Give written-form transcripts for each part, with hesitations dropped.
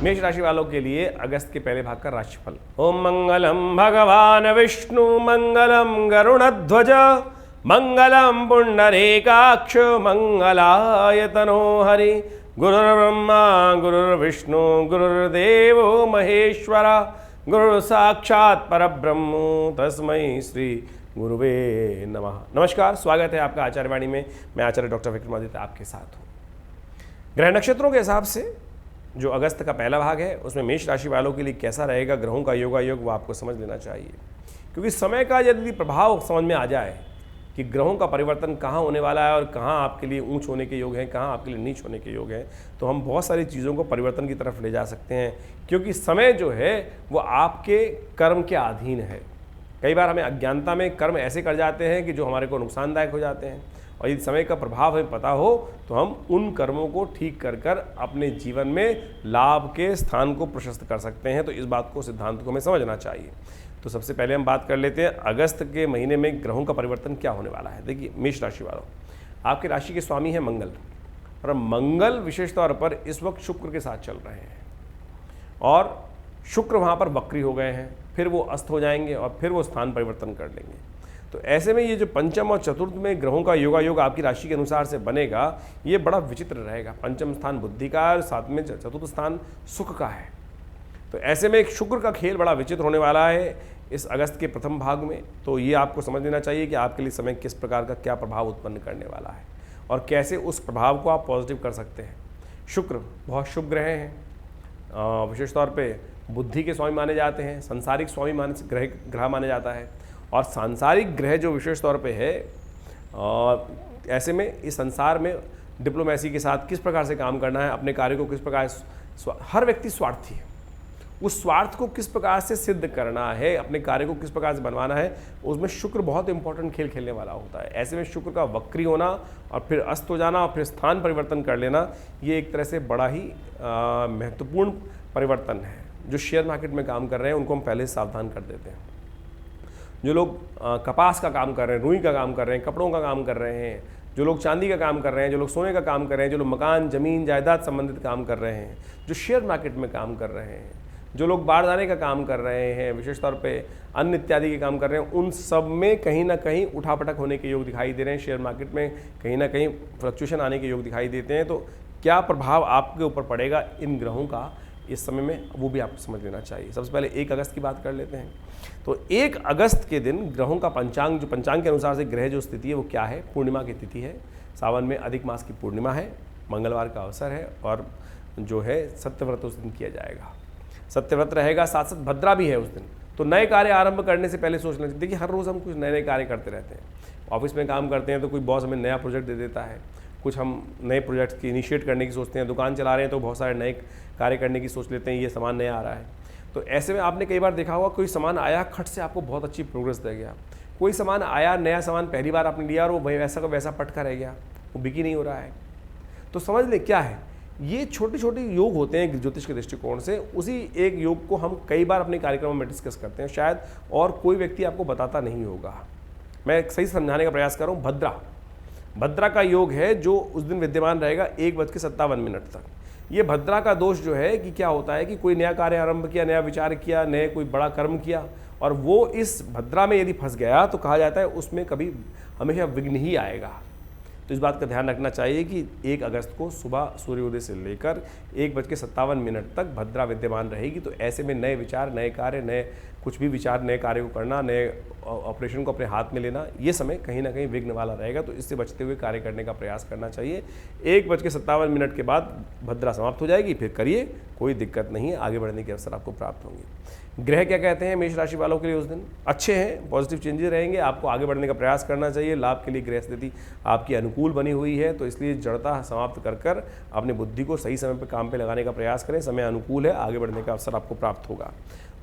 मेष राशि वालों के लिए अगस्त के पहले भाग का राशिफल। ओम मंगलम भगवान विष्णु मंगलम गरुणध्वज मंगलम पुंडरीकाक्ष मंगलाय तनो हरि। गुरुर्ब्रह्मा गुरुर्विष्णु गुरुर्देवो महेश्वरा गुरु साक्षात परब्रह्म तस्मै श्री गुरुवे नमः। नमस्कार, स्वागत है आपका आचार्यवाणी में। मैं आचार्य डॉक्टर विक्रमादित्य आपके साथ हूँ। ग्रह नक्षत्रों के हिसाब से जो अगस्त का पहला भाग है उसमें मेष राशि वालों के लिए कैसा रहेगा, ग्रहों का योगायोग, वो आपको समझ लेना चाहिए। क्योंकि समय का यदि प्रभाव समझ में आ जाए कि ग्रहों का परिवर्तन कहाँ होने वाला है और कहाँ आपके लिए ऊंच होने के योग हैं, कहाँ आपके लिए नीच होने के योग हैं, तो हम बहुत सारी चीज़ों को परिवर्तन की तरफ ले जा सकते हैं। क्योंकि समय जो है वो आपके कर्म के अधीन है। कई बार हमें अज्ञानता में कर्म ऐसे कर जाते हैं कि जो हमारे को नुकसानदायक हो जाते हैं, और यदि समय का प्रभाव हमें पता हो तो हम उन कर्मों को ठीक कर कर अपने जीवन में लाभ के स्थान को प्रशस्त कर सकते हैं। तो इस बात को, सिद्धांत को हमें समझना चाहिए। तो सबसे पहले हम बात कर लेते हैं अगस्त के महीने में ग्रहों का परिवर्तन क्या होने वाला है। देखिए, मेष राशि वालों, आपके राशि के स्वामी है मंगल, और मंगल विशेष तौर पर इस वक्त शुक्र के साथ चल रहे हैं, और शुक्र वहाँ पर वक्री हो गए हैं, फिर वो अस्त हो जाएंगे और फिर वो स्थान परिवर्तन कर लेंगे। तो ऐसे में ये जो पंचम और चतुर्थ में ग्रहों का योगायोग आपकी राशि के अनुसार से बनेगा, ये बड़ा विचित्र रहेगा। पंचम स्थान बुद्धि का है और साथ में चतुर्थ स्थान सुख का है। तो ऐसे में एक शुक्र का खेल बड़ा विचित्र होने वाला है इस अगस्त के प्रथम भाग में। तो ये आपको समझ लेना चाहिए कि आपके लिए समय किस प्रकार का क्या प्रभाव उत्पन्न करने वाला है और कैसे उस प्रभाव को आप पॉजिटिव कर सकते हैं। शुक्र बहुत शुभ ग्रह हैं, विशेष तौर पर बुद्धि के स्वामी माने जाते हैं, संसारिक स्वामी ग्रह माने जाता है। और सांसारिक ग्रह जो विशेष तौर पे है, और ऐसे में इस संसार में डिप्लोमेसी के साथ किस प्रकार से काम करना है, अपने कार्य को किस प्रकार, हर व्यक्ति स्वार्थी है, उस स्वार्थ को किस प्रकार से सिद्ध करना है, अपने कार्य को किस प्रकार से बनवाना है, उसमें शुक्र बहुत इंपॉर्टेंट खेल खेलने वाला होता है। ऐसे में शुक्र का वक्री होना और फिर अस्त हो जाना और फिर स्थान परिवर्तन कर लेना, ये एक तरह से बड़ा ही महत्वपूर्ण परिवर्तन है। जो शेयर मार्केट में काम कर रहे हैं उनको हम पहले से सावधान कर देते हैं। जो लोग कपास का काम कर रहे हैं, रुई का काम कर रहे हैं, कपड़ों का काम कर रहे हैं, जो लोग चांदी का काम कर रहे हैं, जो लोग सोने का काम कर रहे हैं, जो लोग मकान जमीन जायदाद संबंधित काम कर रहे हैं, जो शेयर मार्केट में काम कर रहे हैं, जो लोग बारदाने का काम कर रहे हैं, विशेष तौर पे अन्न इत्यादि के काम कर रहे हैं, उन सब में कहीं ना कहीं उठापटक होने के योग दिखाई दे रहे हैं। शेयर मार्केट में कहीं ना कहीं फ्लक्चुएशन आने के योग दिखाई देते हैं। तो क्या प्रभाव आपके ऊपर पड़ेगा इन ग्रहों का इस समय में, वो भी आपको समझ लेना चाहिए। सबसे पहले 1 अगस्त की बात कर लेते हैं। तो 1 अगस्त के दिन ग्रहों का पंचांग, जो पंचांग के अनुसार से ग्रह जो स्थिति है वो क्या है। पूर्णिमा की तिथि है, सावन में अधिक मास की पूर्णिमा है, मंगलवार का अवसर है, और जो है सत्यव्रत उस दिन किया जाएगा। सत्यव्रत रहेगा, साथ साथ भद्रा भी है उस दिन। तो नए कार्य आरंभ करने से पहले सोचना चाहिए। देखिए, हर रोज़ हम कुछ नए नए कार्य करते रहते हैं। ऑफिस में काम करते हैं तो कोई बॉस हमें नया प्रोजेक्ट दे देता है, कुछ हम नए प्रोजेक्ट की इनिशिएट करने की सोचते हैं। दुकान चला रहे हैं तो बहुत सारे नए कार्य करने की सोच लेते हैं, ये सामान नया आ रहा है। तो ऐसे में आपने कई बार देखा होगा, कोई सामान आया, खट से आपको बहुत अच्छी प्रोग्रेस दे गया। कोई सामान आया, नया सामान पहली बार आपने लिया और वो वैसा का वैसा पटका रह गया, वो बिकी नहीं हो रहा है। तो समझ लें क्या है, ये छोटे छोटे योग होते हैं ज्योतिष के दृष्टिकोण से। उसी एक योग को हम कई बार अपने कार्यक्रमों में डिस्कस करते हैं शायद, और कोई व्यक्ति आपको बताता नहीं होगा। मैं सही समझाने का प्रयास कर रहा हूँ। भद्रा का योग है जो उस दिन विद्यमान रहेगा 1:57 तक। ये भद्रा का दोष जो है कि क्या होता है कि कोई नया कार्य आरंभ किया, नया विचार किया, नए कोई बड़ा कर्म किया, और वो इस भद्रा में यदि फंस गया तो कहा जाता है उसमें कभी हमेशा विघ्न ही आएगा। तो इस बात का ध्यान रखना चाहिए कि 1 अगस्त को सुबह सूर्योदय से लेकर 1:57 तक भद्रा विद्यमान रहेगी। तो ऐसे में नए विचार, नए कार्य, नए कुछ भी विचार, नए कार्य को करना, नए ऑपरेशन को अपने हाथ में लेना, ये समय कहीं ना कहीं विघ्न वाला रहेगा। तो इससे बचते हुए कार्य करने का प्रयास करना चाहिए। 1:57 के बाद भद्रा समाप्त हो जाएगी, फिर करिए, कोई दिक्कत नहीं है, आगे बढ़ने के अवसर आपको प्राप्त होंगे। ग्रह क्या कहते हैं मेष राशि वालों के लिए उस दिन अच्छे हैं, पॉजिटिव चेंजेस रहेंगे, आपको आगे बढ़ने का प्रयास करना चाहिए। लाभ के लिए ग्रह स्थिति आपकी अनुकूल बनी हुई है, तो इसलिए जड़ता समाप्त कर कर अपनी बुद्धि को सही समय पर काम पे लगाने का प्रयास करें। समय अनुकूल है, आगे बढ़ने का अवसर आपको प्राप्त होगा।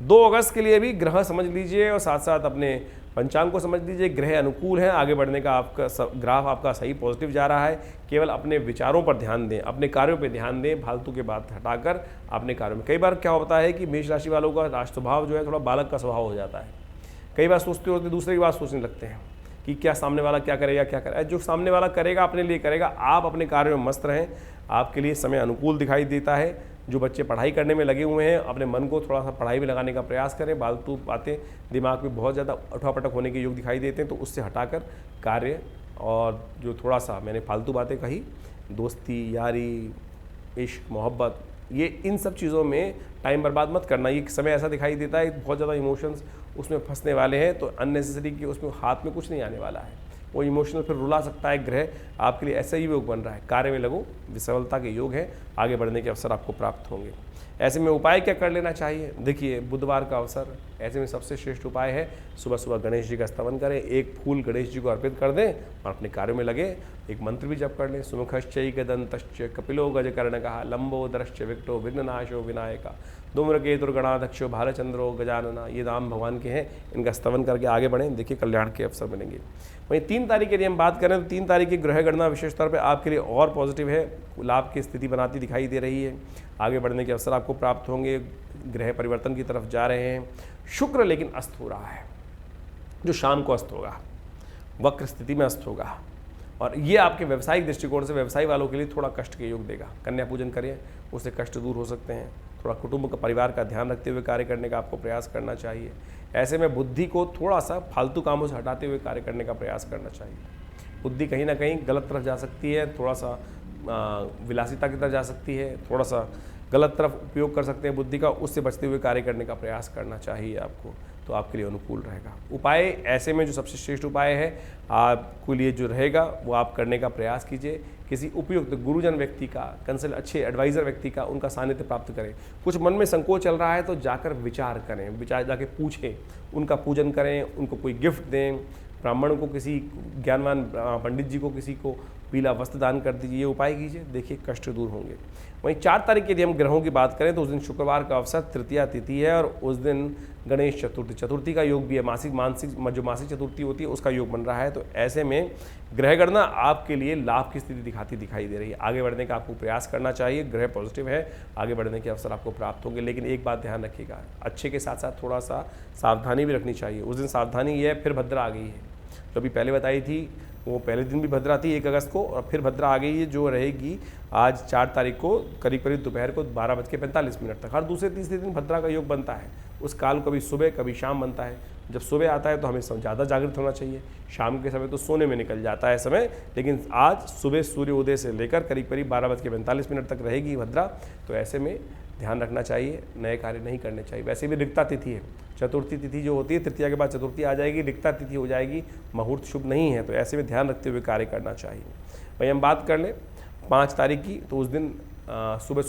2 अगस्त के लिए भी ग्रह समझ लीजिए और साथ साथ अपने पंचांग को समझ लीजिए। ग्रह अनुकूल है, आगे बढ़ने का आपका ग्राफ आपका सही पॉजिटिव जा रहा है। केवल अपने विचारों पर ध्यान दें, अपने कार्यों पर ध्यान दें, फालतू के बात हटाकर अपने कार्यों में। कई बार क्या होता है कि मेष राशि वालों का राष्ट्र स्वभाव जो है थोड़ा बालक का स्वभाव हो जाता है। कई बार सोचते होते दूसरे की बात सोचने लगते हैं। कि क्या सामने वाला क्या करेगा क्या करेगा। जो सामने वाला करेगा अपने लिए करेगा, आप अपने कार्य में मस्त रहें, आपके लिए समय अनुकूल दिखाई देता है। जो बच्चे पढ़ाई करने में लगे हुए हैं, अपने मन को थोड़ा सा पढ़ाई में लगाने का प्रयास करें। फालतू बातें दिमाग में बहुत ज़्यादा उठापटक होने के योग दिखाई देते हैं, तो उससे हटाकर कार्य और जो थोड़ा सा मैंने फालतू बातें कही, दोस्ती यारी इश्क मोहब्बत, ये इन सब चीज़ों में टाइम बर्बाद मत करना। ये समय ऐसा दिखाई देता है बहुत ज़्यादा इमोशंस उसमें फंसने वाले हैं, तो अननेसेसरी कि उसमें हाथ में कुछ नहीं आने वाला है, वो इमोशनल फिर रुला सकता है ग्रह। आपके लिए ऐसा ही योग बन रहा है, कार्य में लगो, विसफलता के योग है, आगे बढ़ने के अवसर आपको प्राप्त होंगे। ऐसे में उपाय क्या कर लेना चाहिए? देखिए, बुधवार का अवसर, ऐसे में सबसे श्रेष्ठ उपाय है सुबह सुबह गणेश जी का स्तवन करें, एक फूल गणेश जी को अर्पित कर दें और अपने कार्यों में लगे। एक मंत्र भी जप कर लें, सुमुखश्चैकदन्तश्च कपिलो गजकर्णकः लंबोदरश्च विकटो विघ्ननाशो विनायका धूम्रकेतुर्गणाध्यक्षो भालचंद्रो गजानना। ये नाम भगवान के हैं, इनका स्तवन करके आगे बढ़ें, देखिए कल्याण के अवसर मिलेंगे। वहीं 3 तारीख की यदि हम बात करें तो 3 तारीख की ग्रह गणना विशेष तौर पर आपके लिए और पॉजिटिव है, लाभ की स्थिति बनाती दिखाई दे रही है, आगे बढ़ने के अवसर आपको प्राप्त होंगे, ग्रह परिवर्तन की तरफ जा रहे हैं। शुक्र लेकिन अस्त हो रहा है, जो शाम को अस्त होगा, वक्र स्थिति में अस्त होगा, और ये आपके व्यवसायिक दृष्टिकोण से व्यवसाय वालों के लिए थोड़ा कष्ट के योग देगा। कन्या पूजन करिए, उससे कष्ट दूर हो सकते हैं। थोड़ा कुटुंब का परिवार का ध्यान रखते हुए कार्य करने का आपको प्रयास करना चाहिए। ऐसे में बुद्धि को थोड़ा सा फालतू कामों से हटाते हुए कार्य करने का प्रयास करना चाहिए। बुद्धि कहीं ना कहीं गलत तरफ जा सकती है, थोड़ा सा विलासिता की तरफ जा सकती है, थोड़ा सा गलत तरफ उपयोग कर सकते हैं बुद्धि का, उससे बचते हुए कार्य करने का प्रयास करना चाहिए आपको, तो आपके लिए अनुकूल रहेगा। उपाय ऐसे में जो सबसे श्रेष्ठ उपाय है आपके लिए जो रहेगा वो आप करने का प्रयास कीजिए। किसी उपयुक्त गुरुजन व्यक्ति का, कंसल्ट अच्छे एडवाइज़र व्यक्ति का, उनका सानिध्य प्राप्त करें। कुछ मन में संकोच चल रहा है तो जाकर विचार करें, विचार जाके पूछें, उनका पूजन करें, उनको कोई गिफ्ट दें, ब्राह्मण को, किसी ज्ञानवान पंडित जी को, किसी को पीला वस्त्र दान कर दीजिए। ये उपाय कीजिए, देखिए कष्ट दूर होंगे। वहीं 4 तारीख की यदि हम ग्रहों की बात करें तो उस दिन शुक्रवार का अवसर, तृतीया तिथि है, और उस दिन गणेश चतुर्थी का योग भी है। मासिक चतुर्थी होती है उसका योग बन रहा है। तो ऐसे में ग्रह गणना आपके लिए लाभ की स्थिति दिखाई दे रही है। आगे बढ़ने का आपको प्रयास करना चाहिए, ग्रह पॉजिटिव है, आगे बढ़ने के अवसर आपको प्राप्त होंगे। लेकिन एक बात ध्यान रखिएगा, अच्छे के साथ साथ थोड़ा सा सावधानी भी रखनी चाहिए। उस दिन सावधानी ये है, फिर भद्रा आ गई है, जो अभी पहले बताई थी वो पहले दिन भी भद्रा थी 1 अगस्त को, और फिर भद्रा आ गई है जो रहेगी आज 4 तारीख को करीब दोपहर को 12:45 तक। हर दूसरे तीसरे दिन भद्रा का योग बनता है। उस काल कभी सुबह कभी शाम बनता है। जब सुबह आता है तो हमें ज़्यादा जागृत होना चाहिए, शाम के समय तो सोने में निकल जाता है समय, लेकिन आज सुबह सूर्योदय से लेकर करीब 12:45 तक रहेगी भद्रा। तो ऐसे में ध्यान रखना चाहिए, नए कार्य नहीं करने चाहिए। वैसे भी रिक्ता तिथि है, चतुर्थी तिथि जो होती है, तृतीया के बाद चतुर्थी आ जाएगी, रिक्ता तिथि हो जाएगी, मुहूर्त शुभ नहीं है, तो ऐसे में ध्यान रखते हुए कार्य करना चाहिए। वहीं हम बात कर लें 5 तारीख की, तो उस दिन सुबह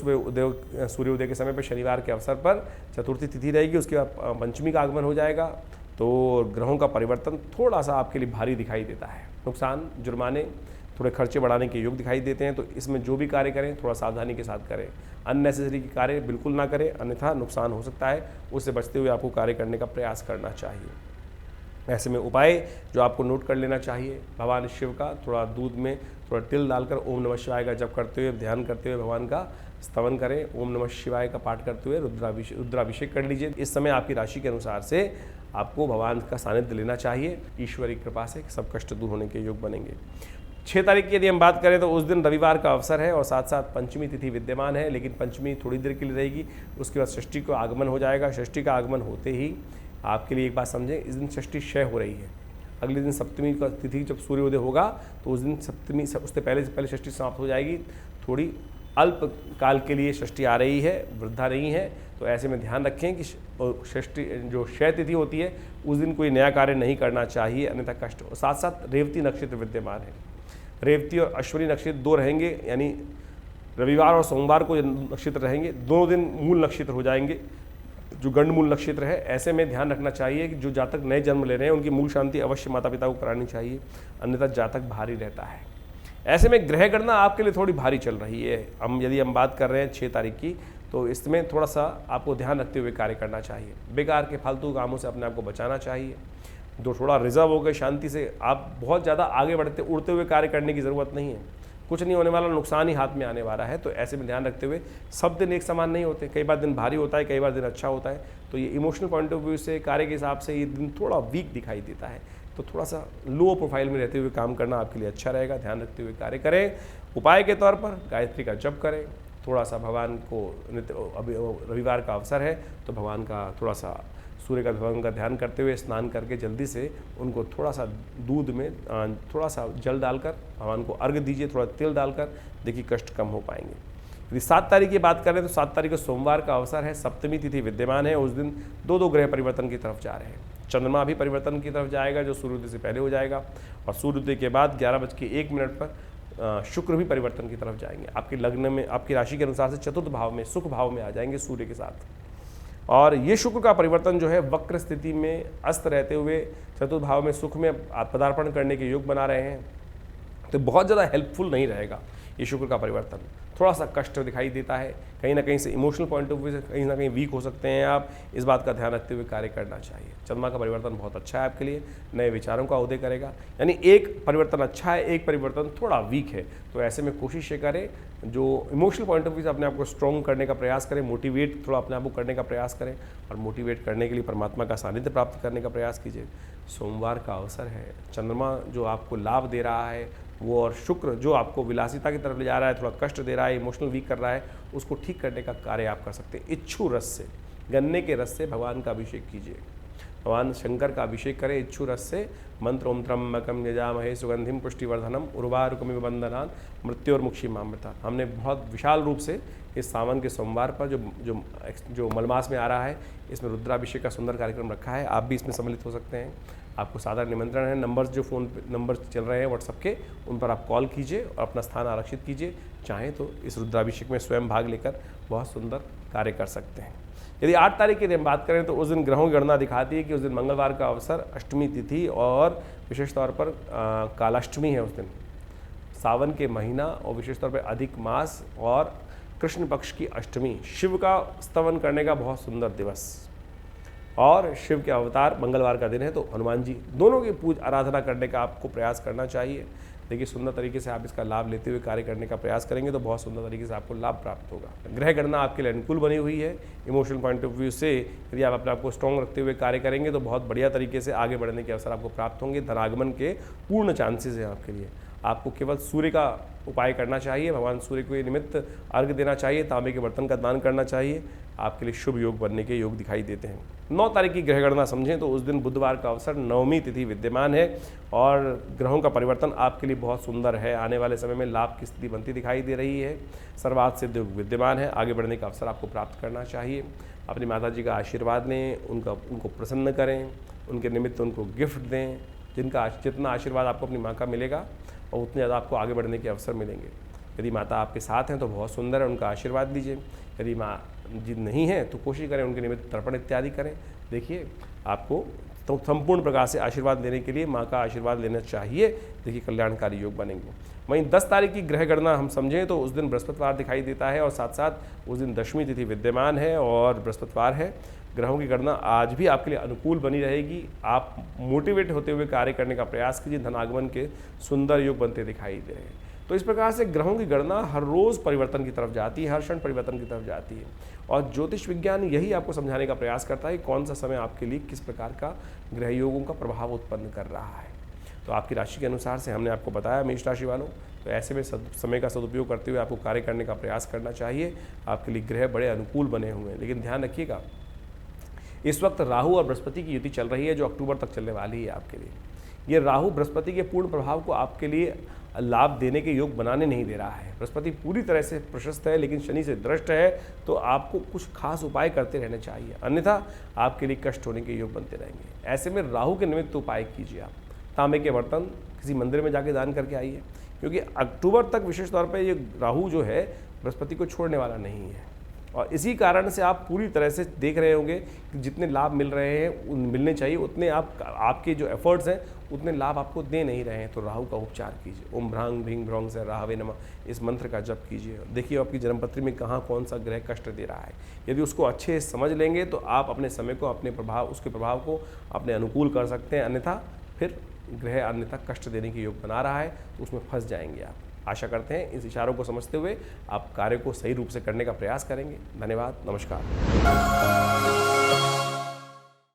सूर्योदय के समय पर शनिवार के अवसर पर चतुर्थी तिथि रहेगी, उसके बाद पंचमी का आगमन हो जाएगा। तो ग्रहों का परिवर्तन थोड़ा सा आपके लिए भारी दिखाई देता है, नुकसान, जुर्माने, थोड़े खर्चे बढ़ाने के योग दिखाई देते हैं। तो इसमें जो भी कार्य करें थोड़ा सावधानी के साथ करें, अननेसेसरी कार्य बिल्कुल ना करें, अन्यथा नुकसान हो सकता है। उससे बचते हुए आपको कार्य करने का प्रयास करना चाहिए। ऐसे में उपाय जो आपको नोट कर लेना चाहिए, भगवान शिव का थोड़ा दूध में थोड़ा तिल डालकर ओम नमः शिवाय का जप करते हुए, ध्यान करते हुए भगवान का स्तवन करें, ओम नमः शिवाय का पाठ करते हुए रुद्राभिषेक कर लीजिए। इस समय आपकी राशि के अनुसार से आपको भगवान का सानिध्य लेना चाहिए। ईश्वरी कृपा से सब कष्ट दूर होने के योग बनेंगे। 6 तारीख की यदि हम बात करें तो उस दिन रविवार का अवसर है और साथ साथ पंचमी तिथि विद्यमान है, लेकिन पंचमी थोड़ी देर के लिए रहेगी, उसके बाद षष्ठी को आगमन हो जाएगा। षष्ठी का आगमन होते ही आपके लिए एक बात समझें, इस दिन षष्ठी क्षय हो रही है। अगले दिन सप्तमी का तिथि जब सूर्योदय होगा तो उस दिन सप्तमी, उससे पहले षष्ठी समाप्त हो जाएगी। थोड़ी अल्प काल के लिए षष्ठी आ रही है, वृद्धा नहीं है। तो ऐसे में ध्यान रखें कि षष्ठी जो क्षय तिथि होती है उस दिन कोई नया कार्य नहीं करना चाहिए, अन्यथा कष्ट हो। साथ साथ रेवती नक्षत्र विद्यमान है, रेवती और अश्विनी नक्षत्र 2 रहेंगे, यानी रविवार और सोमवार को नक्षत्र रहेंगे, दोनों दिन मूल नक्षत्र हो जाएंगे जो गंड मूल नक्षत्र है। ऐसे में ध्यान रखना चाहिए कि जो जातक नए जन्म ले रहे हैं उनकी मूल शांति अवश्य माता पिता को करानी चाहिए, अन्यथा जातक भारी रहता है। ऐसे में ग्रह गणना आपके लिए थोड़ी भारी चल रही है। यदि हम बात कर रहे हैं 6 तारीख की, तो इसमें थोड़ा सा आपको ध्यान रखते हुए कार्य करना चाहिए। बेकार के फालतू कामों से अपने आप को बचाना चाहिए। जो थोड़ा रिजर्व हो गए शांति से, आप बहुत ज़्यादा आगे उड़ते हुए कार्य करने की ज़रूरत नहीं है। कुछ नहीं होने वाला, नुकसान ही हाथ में आने वाला है। तो ऐसे में ध्यान रखते हुए, सब दिन एक समान नहीं होते, कई बार दिन भारी होता है, कई बार दिन अच्छा होता है। तो ये इमोशनल पॉइंट ऑफ व्यू से, कार्य के हिसाब से ये दिन थोड़ा वीक दिखाई देता है। तो थोड़ा सा लो प्रोफाइल में रहते हुए काम करना आपके लिए अच्छा रहेगा। ध्यान रखते हुए कार्य करें। उपाय के तौर पर गायत्री का जप करें। थोड़ा सा भगवान को अभी रविवार का अवसर है तो भगवान का थोड़ा सा सूर्य का भगवान का ध्यान करते हुए स्नान करके जल्दी से उनको थोड़ा सा दूध में थोड़ा सा जल डालकर भगवान को अर्घ दीजिए, थोड़ा तेल डालकर, देखिए कष्ट कम हो पाएंगे। यदि 7 तारीख की बात करें तो 7 तारीख को सोमवार का अवसर है, सप्तमी तिथि विद्यमान है। उस दिन दो ग्रह परिवर्तन की तरफ जा रहे हैं। चंद्रमा भी परिवर्तन की तरफ जाएगा जो सूर्योदय से पहले हो जाएगा, और सूर्योदय के बाद 11:01 पर शुक्र भी परिवर्तन की तरफ जाएंगे। आपके लग्न में, आपकी राशि के अनुसार से चतुर्थ भाव में, सुख भाव में आ जाएंगे सूर्य के साथ। और ये शुक्र का परिवर्तन जो है वक्र स्थिति में अस्त रहते हुए चतुर्थ भाव में सुख में पदार्पण करने के योग बना रहे हैं, तो बहुत ज़्यादा हेल्पफुल नहीं रहेगा ये शुक्र का परिवर्तन। थोड़ा सा कष्ट दिखाई देता है, कहीं ना कहीं से इमोशनल पॉइंट ऑफ व्यू से कहीं ना कहीं वीक हो सकते हैं आप। इस बात का ध्यान रखते हुए कार्य करना चाहिए। चंद्रमा का परिवर्तन बहुत अच्छा है आपके लिए, नए विचारों का उदय करेगा। यानी एक परिवर्तन अच्छा है, एक परिवर्तन थोड़ा वीक है, तो ऐसे में कोशिश ये करें जो इमोशनल पॉइंट ऑफ व्यू से अपने आप को स्ट्रॉन्ग करने का प्रयास करें, मोटिवेट थोड़ा अपने आप को करने का प्रयास करें, और मोटिवेट करने के लिए परमात्मा का सानिध्य प्राप्त करने का प्रयास कीजिए। सोमवार का अवसर है, चंद्रमा जो आपको लाभ दे रहा है वो, और शुक्र जो आपको विलासिता की तरफ ले जा रहा है, थोड़ा कष्ट दे रहा है, इमोशनल वीक कर रहा है, उसको ठीक करने का कार्य आप कर सकते हैं। इच्छू रस से, गन्ने के रस से भगवान का अभिषेक कीजिए, भगवान शंकर का अभिषेक करें इच्छू रस से। मंत्र ओम त्र्यंबकम यजामहे सुगंधिम पुष्टिवर्धनम उर्वारुकमिव बंधनान् मृत्योर्मुक्षीमामृता। हमने बहुत विशाल रूप से इस सावन के सोमवार पर जो मलमास में आ रहा है, इसमें रुद्राभिषेक का सुंदर कार्यक्रम रखा है। आप भी इसमें सम्मिलित हो सकते हैं। आपको साधारण निमंत्रण है। नंबर्स जो फ़ोन पे नंबर चल रहे हैं व्हाट्सअप के, उन पर आप कॉल कीजिए और अपना स्थान आरक्षित कीजिए। चाहें तो इस रुद्राभिषेक में स्वयं भाग लेकर बहुत सुंदर कार्य कर सकते हैं। यदि 8 तारीख की बात करें तो उस दिन ग्रहों की गणना दिखाती है कि उस दिन मंगलवार का अवसर, अष्टमी तिथि, और विशेष तौर पर कालाष्टमी है उस दिन, सावन के महीना, और विशेष तौर पर अधिक मास और कृष्ण पक्ष की अष्टमी। शिव का स्तवन करने का बहुत सुंदर दिवस, और शिव के अवतार मंगलवार का दिन है, तो हनुमान जी दोनों की पूजा आराधना करने का आपको प्रयास करना चाहिए। देखिए सुंदर तरीके से आप इसका लाभ लेते हुए कार्य करने का प्रयास करेंगे तो बहुत सुंदर तरीके से आपको लाभ प्राप्त होगा। ग्रह गणना आपके लिए अनुकूल बनी हुई है। इमोशनल पॉइंट ऑफ व्यू से यदि आप अपने आप को स्ट्रॉन्ग रखते हुए कार्य करेंगे तो बहुत बढ़िया तरीके से आगे बढ़ने के अवसर आपको प्राप्त होंगे। धनागमन के पूर्ण चांसेस हैं आपके लिए। आपको केवल सूर्य का उपाय करना चाहिए, भगवान सूर्य को निमित्त अर्घ देना चाहिए, तांबे के बर्तन का दान करना चाहिए। आपके लिए शुभ योग बनने के योग दिखाई देते हैं। 9 तारीख की ग्रह गणना समझें तो उस दिन बुधवार का अवसर, नवमी तिथि विद्यमान है, और ग्रहों का परिवर्तन आपके लिए बहुत सुंदर है। आने वाले समय में लाभ की स्थिति बनती दिखाई दे रही है। सर्वार्थ सिद्ध योग विद्यमान है। आगे बढ़ने का अवसर आपको प्राप्त करना चाहिए। अपनी माता जी का आशीर्वाद लें, उनको प्रसन्न करें, उनके निमित्त उनको गिफ्ट दें। जितना आशीर्वाद आपको अपनी माँ का मिलेगा और उतने ज़्यादा आपको आगे बढ़ने के अवसर मिलेंगे। यदि माता आपके साथ हैं तो बहुत सुंदर है, उनका आशीर्वाद लीजिए। यदि माँ जी नहीं है तो कोशिश करें उनके निमित्त तर्पण इत्यादि करें। देखिए आपको तो संपूर्ण प्रकार से आशीर्वाद लेने के लिए माँ का आशीर्वाद लेना चाहिए। देखिए कल्याणकारी योग बनेंगे। वहीं 10 तारीख की ग्रह गणना हम समझें तो उस दिन बृहस्पतिवार दिखाई देता है, और साथ साथ उस दिन दशमी तिथि विद्यमान है और बृहस्पतिवार है। ग्रहों की गणना आज भी आपके लिए अनुकूल बनी रहेगी। आप मोटिवेट होते हुए कार्य करने का प्रयास कीजिए। धनागमन के सुंदर योग बनते दिखाई दे रहे हैं। तो इस प्रकार से ग्रहों की गणना हर रोज़ परिवर्तन की तरफ जाती है, हर क्षण परिवर्तन की तरफ जाती है, और ज्योतिष विज्ञान यही आपको समझाने का प्रयास करता है कि कौन सा समय आपके लिए किस प्रकार का ग्रह योगों का प्रभाव उत्पन्न कर रहा है। तो आपकी राशि के अनुसार से हमने आपको बताया मेष राशि वालों, तो ऐसे में समय का सदुपयोग करते हुए आपको कार्य करने का प्रयास करना चाहिए। आपके लिए ग्रह बड़े अनुकूल बने हुए हैं, लेकिन ध्यान रखिएगा इस वक्त राहु और बृहस्पति की युति चल रही है जो अक्टूबर तक चलने वाली है आपके लिए। ये राहु बृहस्पति के पूर्ण प्रभाव को आपके लिए लाभ देने के योग बनाने नहीं दे रहा है। बृहस्पति पूरी तरह से प्रशस्त है, लेकिन शनि से दृष्ट है, तो आपको कुछ खास उपाय करते रहने चाहिए, अन्यथा आपके लिए कष्ट होने के योग बनते रहेंगे। ऐसे में राहु के निमित्त उपाय कीजिए। आप तांबे के बर्तन किसी मंदिर में जाके दान करके आइए, क्योंकि अक्टूबर तक विशेष तौर पर ये राहु जो है बृहस्पति को छोड़ने वाला नहीं है, और इसी कारण से आप पूरी तरह से देख रहे होंगे कि जितने लाभ मिल रहे हैं मिलने चाहिए उतने आपके जो एफर्ट्स हैं उतने लाभ आपको दे नहीं रहे हैं। तो राहु का उपचार कीजिए। ओम भ्रांग भ्रींग भ्रौंग से राहवे नमः, इस मंत्र का जप कीजिए। देखिए आपकी जन्मपत्री में कहाँ कौन सा ग्रह कष्ट दे रहा है। यदि उसको अच्छे से समझ लेंगे तो आप अपने समय को, उसके प्रभाव को अपने अनुकूल कर सकते हैं, अन्यथा फिर ग्रह अन्यथा कष्ट देने के योग बना रहा है तो उसमें फंस जाएंगे आप। आशा करते हैं इस इशारों को समझते हुए आप कार्य को सही रूप से करने का प्रयास करेंगे। धन्यवाद, नमस्कार।